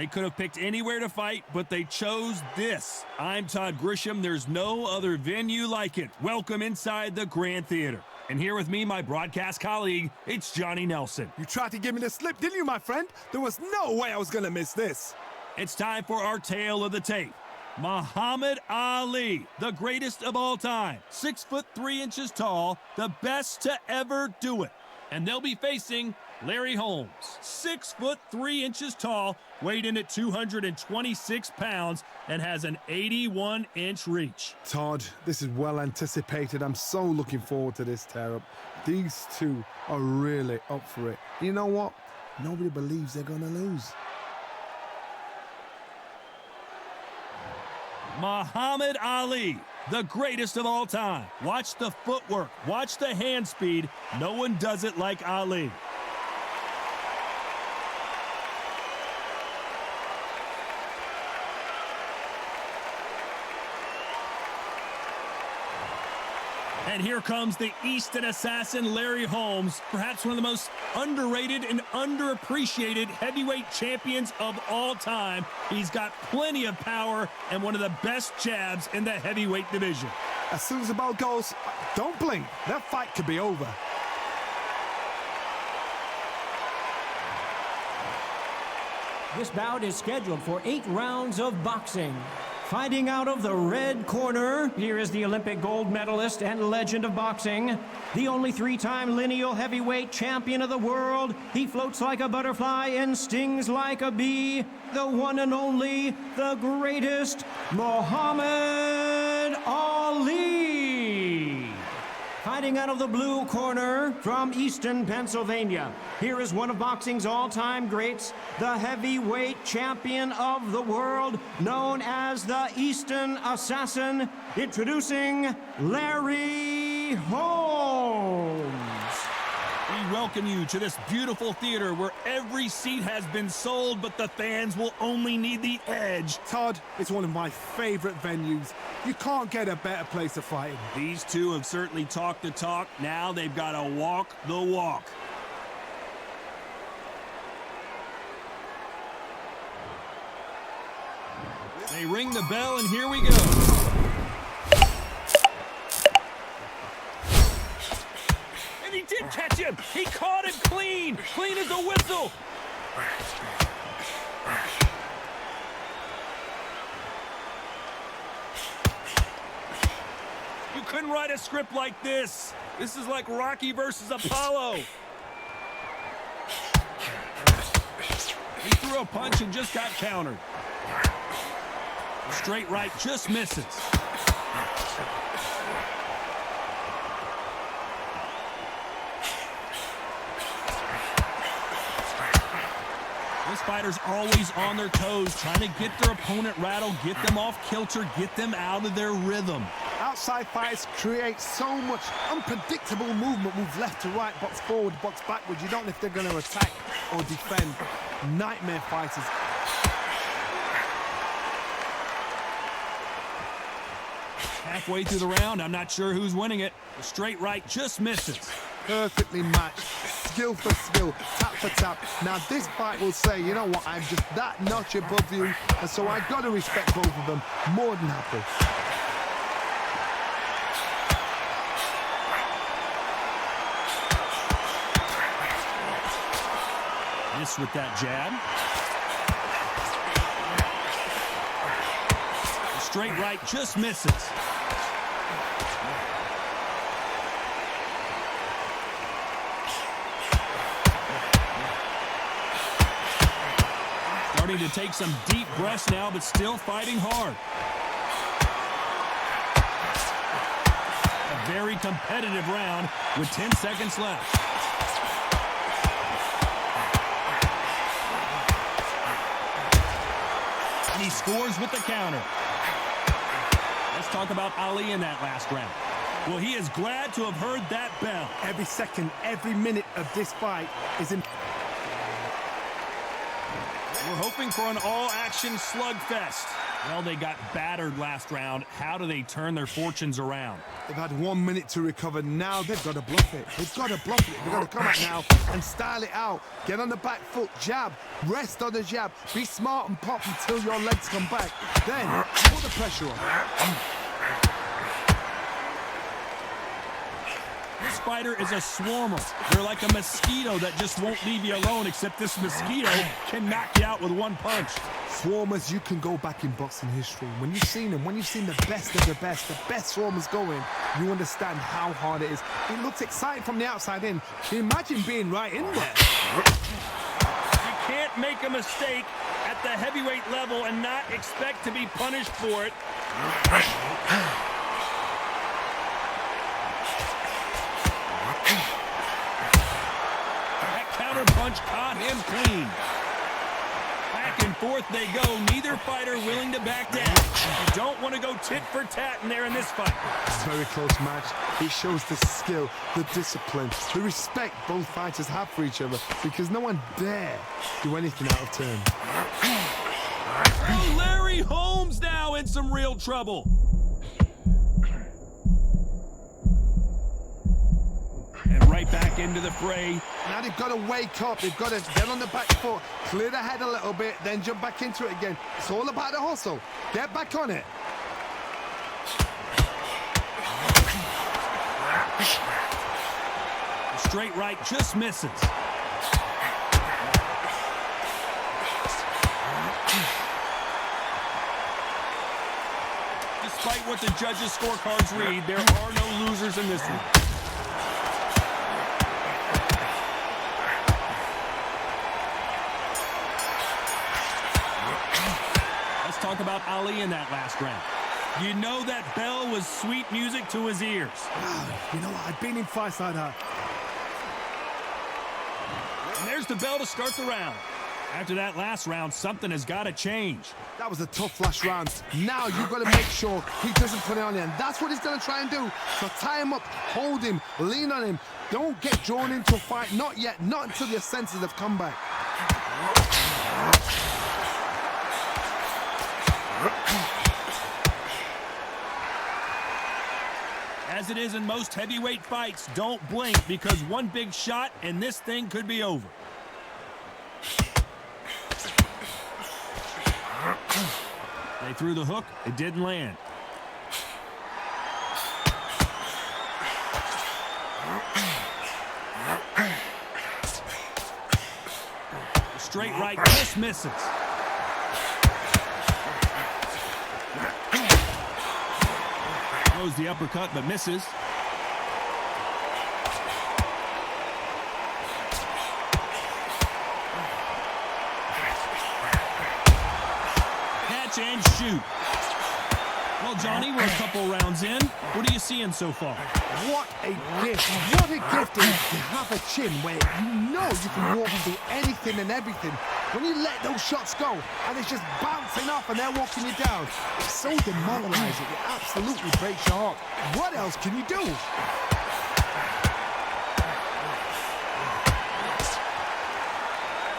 They could have picked anywhere to fight, but they chose this. I'm Todd Grisham. There's no other venue like it. Welcome inside the Grand Theater. And here with me, my broadcast colleague, it's Johnny Nelson. You tried to give me the slip, didn't you, my friend? There was no way I was going to miss this. It's time for our tale of the tape. Muhammad Ali, the greatest of all time, 6'3" tall, the best to ever do it. And they'll be facing Larry Holmes, 6'3" tall, weighed in at 226 pounds, and has an 81-inch reach. Todd, this is well anticipated. I'm so looking forward to this tear-up. These two are really up for it. You know what? Nobody believes they're going to lose. Muhammad Ali, the greatest of all time. Watch the footwork. Watch the hand speed. No one does it like Ali. And here comes the Eastern assassin, Larry Holmes, perhaps one of the most underrated and underappreciated heavyweight champions of all time. He's got plenty of power and one of the best jabs in the heavyweight division. As soon as the bell goes, don't blink. That fight could be over. This bout is scheduled for 8 rounds of boxing. Fighting out of the red corner, here is the Olympic gold medalist and legend of boxing, the only 3-time lineal heavyweight champion of the world. He floats like a butterfly and stings like a bee. The one and only, the greatest, Muhammad Ali. Fighting out of the blue corner from Easton, Pennsylvania, here is one of boxing's all-time greats, the heavyweight champion of the world, known as the Easton Assassin, introducing Larry Holmes. We welcome you to this beautiful theater where every seat has been sold, but the fans will only need the edge. Todd, it's one of my favorite venues. You can't get a better place to fight in. These two have certainly talked the talk. Now they've got to walk the walk. They ring the bell, and here we go. And he did catch him. He caught him clean. Clean as a whistle. You couldn't write a script like this. This is like Rocky versus Apollo. He threw a punch and just got countered. Straight right just misses. This fighter's always on their toes, trying to get their opponent rattled, get them off kilter, get them out of their rhythm. Outside fights create so much unpredictable movement. Move left to right, box forward, box backwards. You don't know if they're going to attack or defend. Nightmare fighters. Halfway through the round, I'm not sure who's winning it. The straight right just misses. Perfectly matched. Skill for skill, tap for tap. Now this fight will say, you know what, I'm just that notch above you, and so I've got to respect both of them. More than happy. Miss with that jab. The straight right just misses. Starting to take some deep breaths now, but still fighting hard. A very competitive round with 10 seconds left. And he scores with the counter. Let's talk about Ali in that last round. Well, he is glad to have heard that bell. Every second, every minute of this fight is important. We're hoping for an all-action slugfest. Well, they got battered last round. How do they turn their fortunes around? They've had 1 minute to recover. Now they've got to bluff it. They've got to bluff it. They've got to come out now and style it out. Get on the back foot, jab, rest on the jab. Be smart and pop until your legs come back. Then put the pressure on. This fighter is a swarmer. They're like a mosquito that just won't leave you alone, except this mosquito can knock you out with one punch. Swarmers, you can go back in boxing history. When you've seen them, when you've seen the best of the best swarmers going, you understand how hard it is. It looks exciting from the outside in. Can you imagine being right in there? You can't make a mistake at the heavyweight level and not expect to be punished for it. That counter punch caught him clean. Back and forth they go, neither fighter willing to back down. You don't want to go tit for tat in there in this fight. It's a very close match. It shows the skill, the discipline, the respect both fighters have for each other, because no one dare do anything out of turn. Oh, Larry Holmes now in some real trouble. And right back into the fray. Now they've got to wake up. They've got to get on the back foot, clear the head a little bit, then jump back into it again. It's all about the hustle. Get back on it. The straight right just misses. Despite what the judges' scorecards read, there are no losers in this one. Talk about Ali in that last round. You know that bell was sweet music to his ears. You know what? I've been in fights like that. And there's the bell to start the round. After that last round, something has got to change. That was a tough last round. Now you've got to make sure he doesn't put it on you. And that's what he's going to try and do. So tie him up, hold him, lean on him. Don't get drawn into a fight. Not yet. Not until your senses have come back. As it is in most heavyweight fights, don't blink, because one big shot and this thing could be over. They threw the hook, it didn't land. The straight right just misses. Throws the uppercut but misses. Catch and shoot. Well, Johnny, we're a couple rounds in. What are you seeing so far? What a gift. What a gift it is to have a chin where you know you can walk through anything and everything. When you let those shots go and it's just bouncing off and they're walking you down, it's so demoralizing. It absolutely breaks your heart. What else can you do?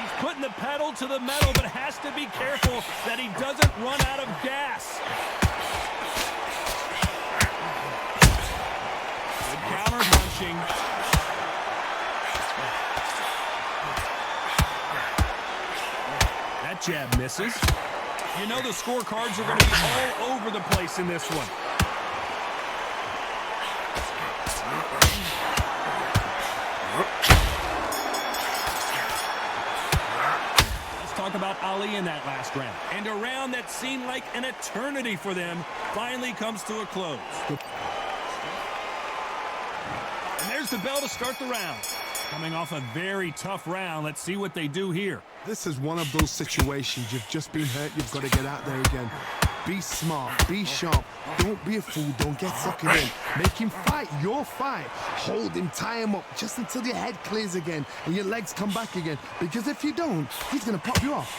He's putting the pedal to the metal, but has to be careful that he doesn't run out of gas. Good counter punching. That jab misses. You know the scorecards are going to be all over the place in this one. Let's talk about Ali in that last round. And a round that seemed like an eternity for them finally comes to a close. And there's the bell to start the round. Coming off a very tough round, let's see what they do here. This is one of those situations. You've just been hurt. You've got to get out there again. Be smart. Be sharp. Don't be a fool. Don't get suckered in. Make him fight your fight. Hold him. Tie him up just until your head clears again and your legs come back again. Because if you don't, he's going to pop you off.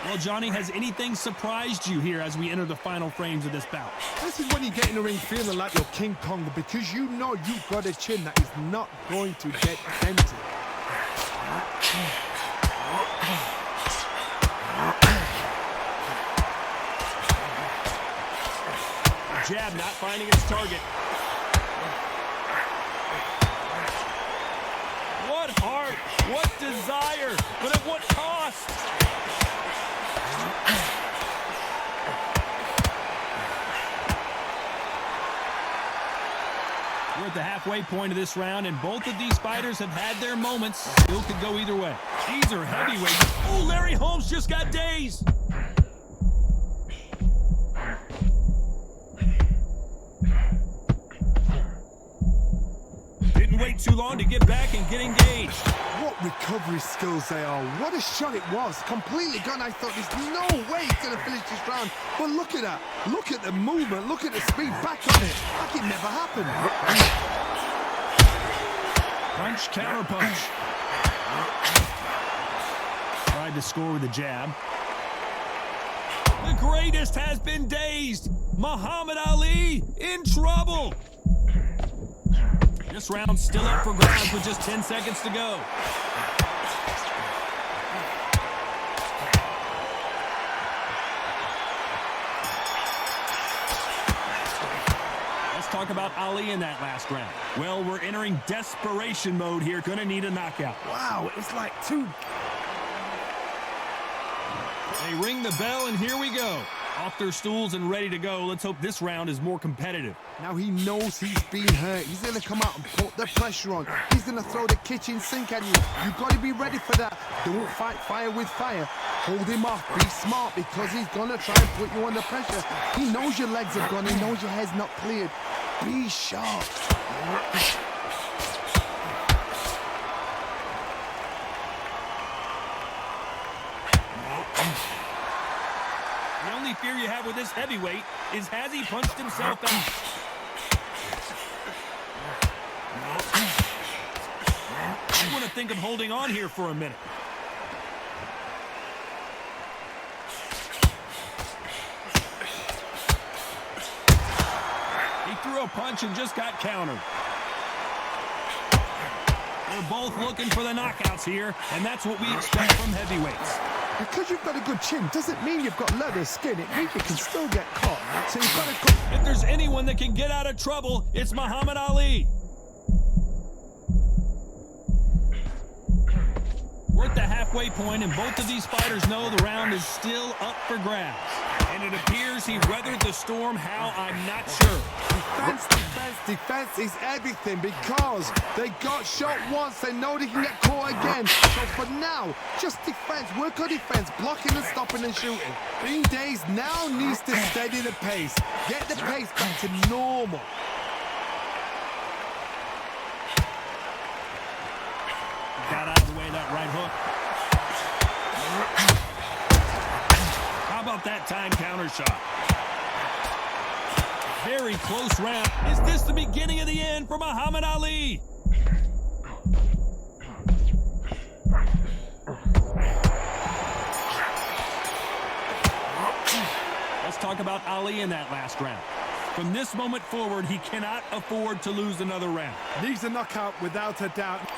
Well, Johnny, has anything surprised you here as we enter the final frames of this bout? This is when you get in the ring feeling like you're King Kong, because you know you've got a chin that is not going to get dented. Jab not finding its target. What heart, what desire, but at what cost? We're at the halfway point of this round, and both of these fighters have had their moments. Still could go either way. These are heavyweights. Oh, Larry Holmes just got dazed. Didn't wait too long to get back and get engaged. What recovery skills they are. What a shot it was. Completely gone. I thought there's no way he's going to finish this round. But look at that. Look at the movement. Look at the speed back on it. Like it never happened. Punch, counter punch. Tried to score with a jab. The greatest has been dazed. Muhammad Ali in trouble. This round's still up for grabs with just 10 seconds to go. Let's talk about Ali in that last round. Well, we're entering desperation mode here. Gonna need a knockout. Wow, it's like two. They ring the bell, and here we go. Off their stools and ready to go. Let's hope this round is more competitive. Now he knows he's been hurt. He's going to come out and put the pressure on. He's going to throw the kitchen sink at you. You've got to be ready for that. Don't fight fire with fire. Hold him off. Be smart, because he's going to try and put you under pressure. He knows your legs are gone. He knows your head's not cleared. Be sharp. The only fear you have with this heavyweight is, has he punched himself out? You want to think of holding on here for a minute. He threw a punch and just got countered. They're both looking for the knockouts here, and that's what we expect from heavyweights. Because you've got a good chin doesn't mean you've got leather skin. It means you can still get caught. So you've got to... If there's anyone that can get out of trouble, it's Muhammad Ali. We're at the halfway point, and both of these fighters know the round is still up for grabs. And it appears he weathered the storm. How, I'm not sure. Defense, defense, defense is everything, because they got shot once. They know they can get caught again. So for now, just defense. Work on defense. Blocking and stopping and shooting. Being dazed now needs to steady the pace. Get the pace back to normal. Got out of the way of that right hook. How about that time counter shot? Very close round. Is this the beginning of the end for Muhammad Ali? Let's talk about Ali in that last round. From this moment forward, he cannot afford to lose another round. Needs a knockout without a doubt.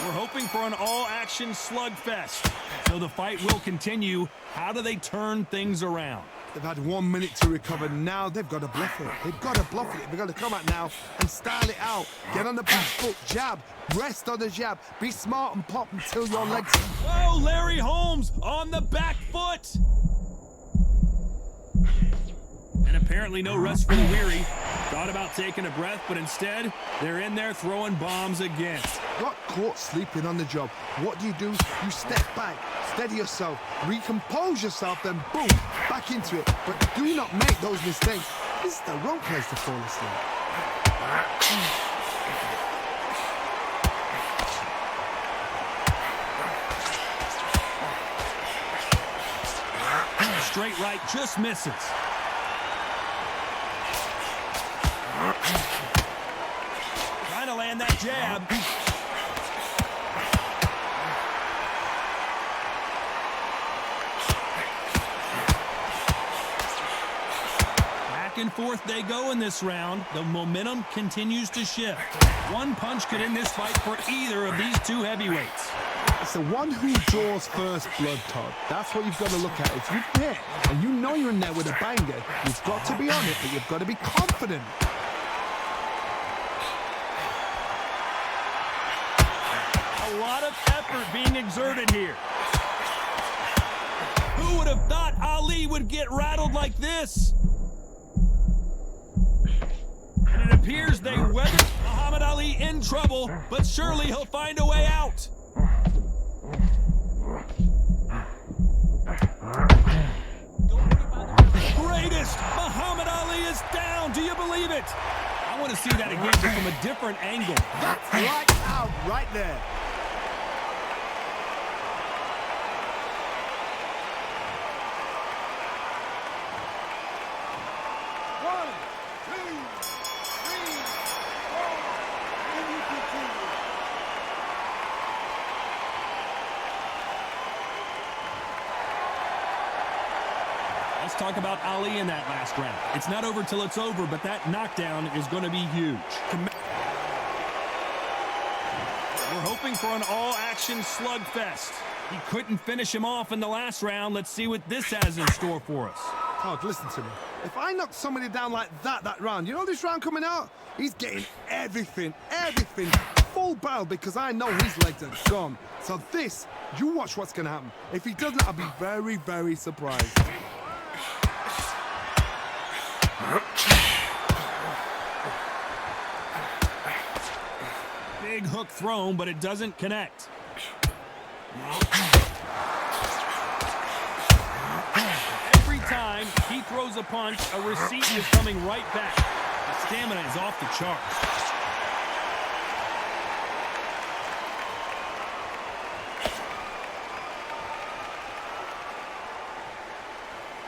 We're hoping for an all-action slugfest, so the fight will continue. How do they turn things around? They've had 1 minute to recover. Now they've got to bluff it. They've got to bluff it. They've got to come out now and style it out. Get on the back foot, jab, rest on the jab. Be smart and pop until your legs... Oh, Larry Holmes on the back foot. And apparently no rest for the weary. Thought about taking a breath, but instead, they're in there throwing bombs again. Got caught sleeping on the job. What do? You step back, steady yourself, recompose yourself, then boom, back into it. But do not make those mistakes. This is the wrong place to fall asleep. Straight right just misses. Trying to land that jab. forth they go in this round. The momentum continues to shift. One punch could end this fight for either of these two heavyweights. It's the one who draws first blood, Todd. That's what you've got to look at. If you hit and you know you're in there with a banger, you've got to be on it, but you've got to be confident. A lot of effort being exerted here. Who would have thought Ali would get rattled like this? And it appears they weathered Muhammad Ali in trouble, but surely he'll find a way out. Greatest! Muhammad Ali is down! Do you believe it? I want to see that again, but from a different angle. That's right out, right there. Let's talk about Ali in that last round. It's not over till it's over, but that knockdown is going to be huge. We're hoping for an all-action slugfest. He couldn't finish him off in the last round. Let's see what this has in store for us. Todd, listen to me. If I knock somebody down like that round, you know this round coming out? He's getting everything, full barrel, because I know his legs are gone. So this, you watch what's going to happen. If he doesn't, I'll be very, very surprised. Big hook thrown, but it doesn't connect. Every time he throws a punch, a receipt is coming right back. The stamina is off the charts.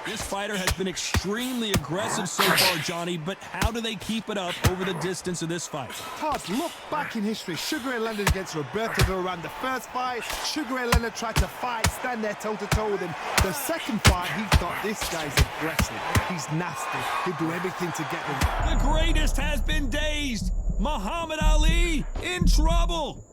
This fighter has been extremely aggressive so far, Johnny, but how do they keep it up over the distance of this fight? Todd, look back in history. Sugar Ray Leonard against Roberto Duran. The first fight, Sugar Ray Leonard tried to fight, stand there toe-to-toe with him. The second fight, he thought, this guy's aggressive. He's nasty. He'll do everything to get him. The greatest has been dazed. Muhammad Ali in trouble.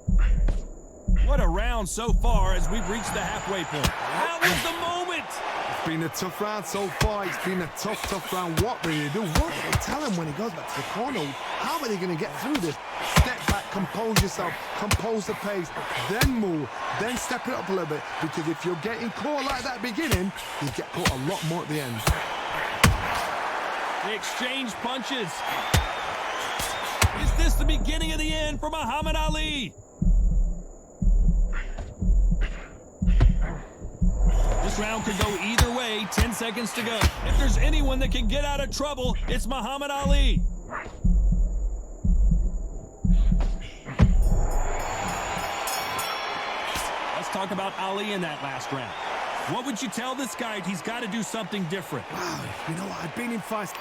What a round so far as we've reached the halfway point. That was the moment. It's been a tough round so far. It's been a tough round. What will you do? What will they tell him when he goes back to the corner? How are they going to get through this? Step back, compose yourself, compose the pace, then move, then step it up a little bit. Because if you're getting caught like that beginning, you get caught a lot more at the end. They exchange punches. Is this the beginning of the end for Muhammad Ali? This round could go either way. 10 seconds to go. If there's anyone that can get out of trouble, it's Muhammad Ali. Let's talk about Ali in that last round. What would you tell this guy? He's got to do something different. Wow, you know what? I've been in fights.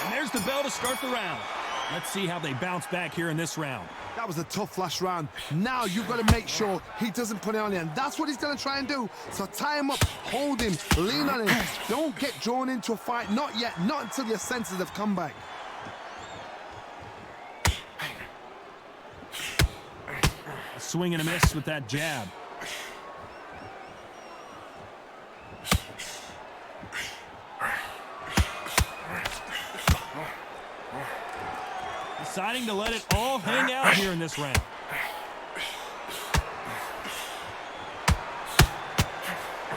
And there's the bell to start the round. Let's see how they bounce back here in this round. That was a tough last round. Now you've got to make sure he doesn't put it on you, and that's what he's going to try and do. So tie him up, hold him, lean on him. Don't get drawn into a fight. Not yet. Not until your senses have come back. A swing and a miss with that jab. Deciding to let it all hang out here in this round.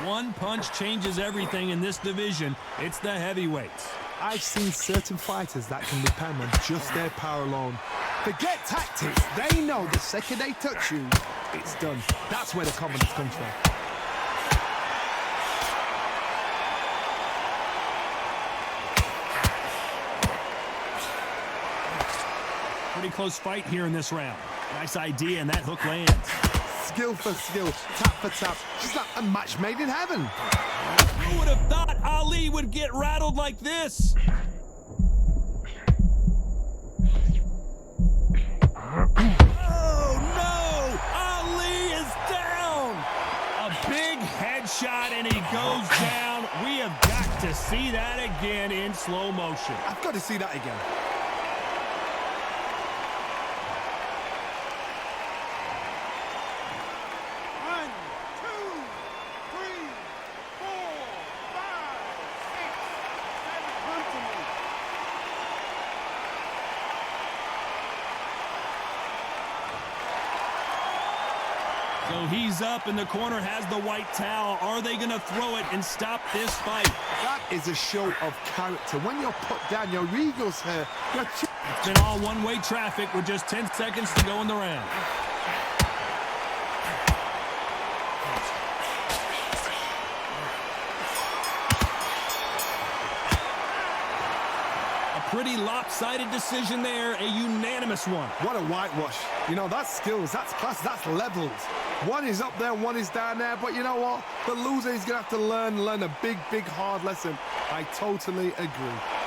One punch changes everything in this division. It's the heavyweights. I've seen certain fighters that can depend on just their power alone. Forget tactics. They know the second they touch you, it's done. That's where the confidence comes from. Pretty close fight here in this round. Nice idea, and that hook lands. Skill for skill, tap for tap. Just like a match made in heaven. Who would have thought Ali would get rattled like this? Oh, no! Ali is down! A big headshot, and he goes down. We have got to see that again in slow motion. I've got to see that again. So he's up, and the corner has the white towel. Are they going to throw it and stop this fight? That is a show of character. When you're put down, your ego's hurt. It's been all one-way traffic with just 10 seconds to go in the round. Pretty lopsided decision there, a unanimous one. What a whitewash. You know, that's skills, that's class, that's levels. One is up there, one is down there, but you know what? The loser is going to have to learn a big, hard lesson. I totally agree.